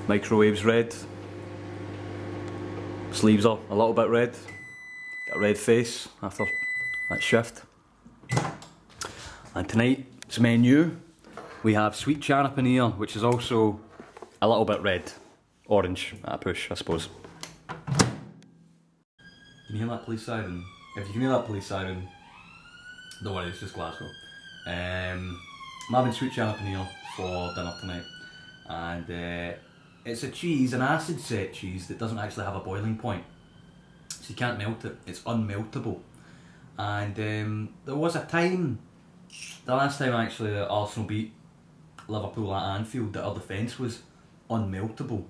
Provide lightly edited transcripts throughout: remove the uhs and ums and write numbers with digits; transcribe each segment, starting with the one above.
Microwave's red. Sleeves are a little bit red. Got a red face after that shift. And tonight's menu, we have sweet chana paneer, which is also a little bit red. Orange at a push, I suppose. Can you hear that police siren? If you can hear that police siren, don't worry, it's just Glasgow. I'm having sweet chana paneer for dinner tonight. And it's a cheese, an acid set cheese that doesn't actually have a boiling point. So you can't melt it, it's unmeltable. And there was a time, the last time actually that Arsenal beat Liverpool at Anfield, that our defence was unmeltable.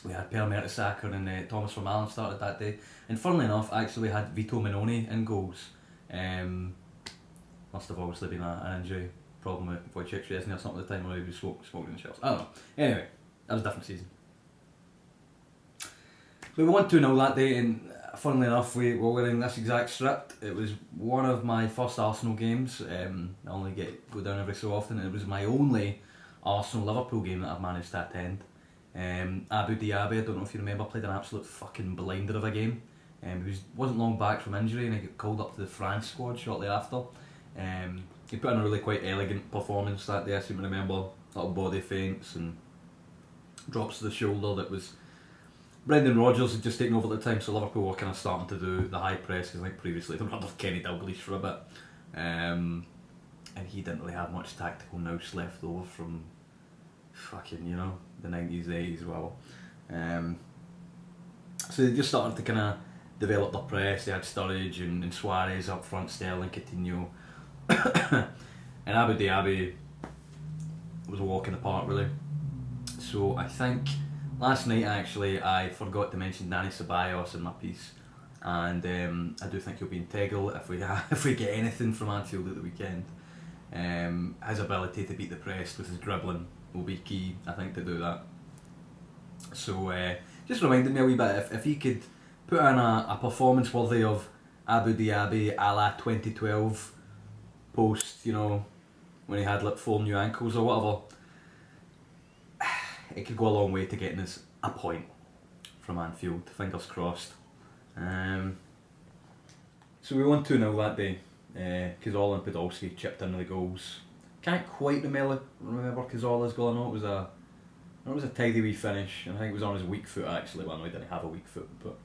We had Per Mertesacker and Thomas Vermaelen started that day. And funnily enough, actually we had Vito Minoni in goals. Must have obviously been an injury problem with Wojciech Szczesny or something at the time, or he was smoking in Chelsea. I don't know. Anyway, that was a different season. So we won 2-0 that day, and funnily enough, we were wearing this exact strip. It was one of my first Arsenal games. I only go down every so often. It was my only Arsenal-Liverpool game that I've managed to attend. Abu Diaby, I don't know if you remember, played an absolute fucking blinder of a game. He wasn't long back from injury and he got called up to the France squad shortly after. He put in a really quite elegant performance that day, I seem to remember. Little body feints and drops to the shoulder that was... Brendan Rodgers had just taken over at the time, so Liverpool were kind of starting to do the high press, because I think previously they were under Kenny Dalglish for a bit. And he didn't really have much tactical nous left over from fucking, you know, the 90s, 80s, well. So they just started to kind of develop their press. They had Sturridge and Suarez up front, Sterling, Coutinho. And Abu Dhabi was a walk in the park, really. So I think last night actually I forgot to mention Danny Ceballos in my piece, and I do think he'll be integral if we get anything from Anfield at the weekend. His ability to beat the press with his dribbling will be key, I think, to do that. So just reminded me a wee bit, if he could put in a performance worthy of Abu Dhabi a la 2012 post, you know, when he had like 4 new ankles or whatever, it could go a long way to getting us a point from Anfield, fingers crossed. So we won 2-0 that day. Cazorla and Podolski chipped in the goals. Can't quite remember Cazorla's goal. I know it was a tidy wee finish. I think it was on his weak foot actually. Well, no, he didn't have a weak foot, but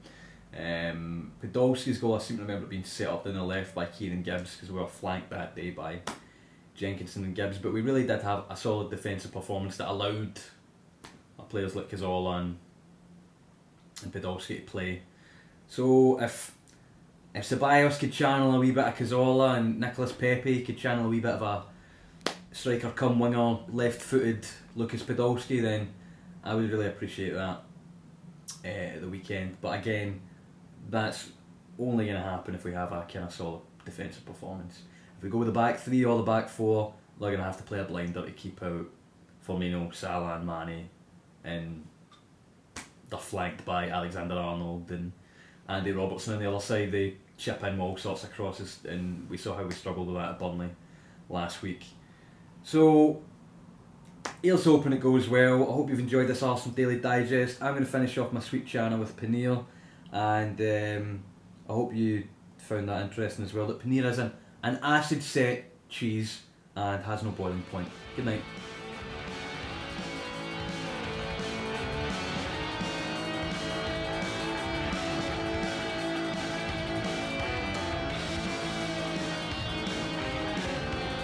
Podolski's goal, I seem to remember it being set up in the left by Kieran Gibbs, because we were flanked that day by Jenkinson and Gibbs. But we really did have a solid defensive performance that allowed our players like Cazorla and Podolski to play. So if Ceballos could channel a wee bit of Cazorla and Nicolas Pepe could channel a wee bit of a striker come winger, left-footed Lucas Podolski, then I would really appreciate that at the weekend. But again, that's only going to happen if we have a kind of solid defensive performance. If we go with the back 3 or the back 4, they're going to have to play a blinder to keep out Firmino, Salah and Mane, and they're flanked by Alexander-Arnold and Andy Robertson on the other side. They chip in all sorts of crosses, and we saw how we struggled with that at Burnley last week. So here's hoping it goes well. I hope you've enjoyed this Arsenal Daily Digest. I'm going to finish off my sweet chana with paneer, and I hope you found that interesting as well. That paneer is an acid set cheese and has no boiling point. Good night.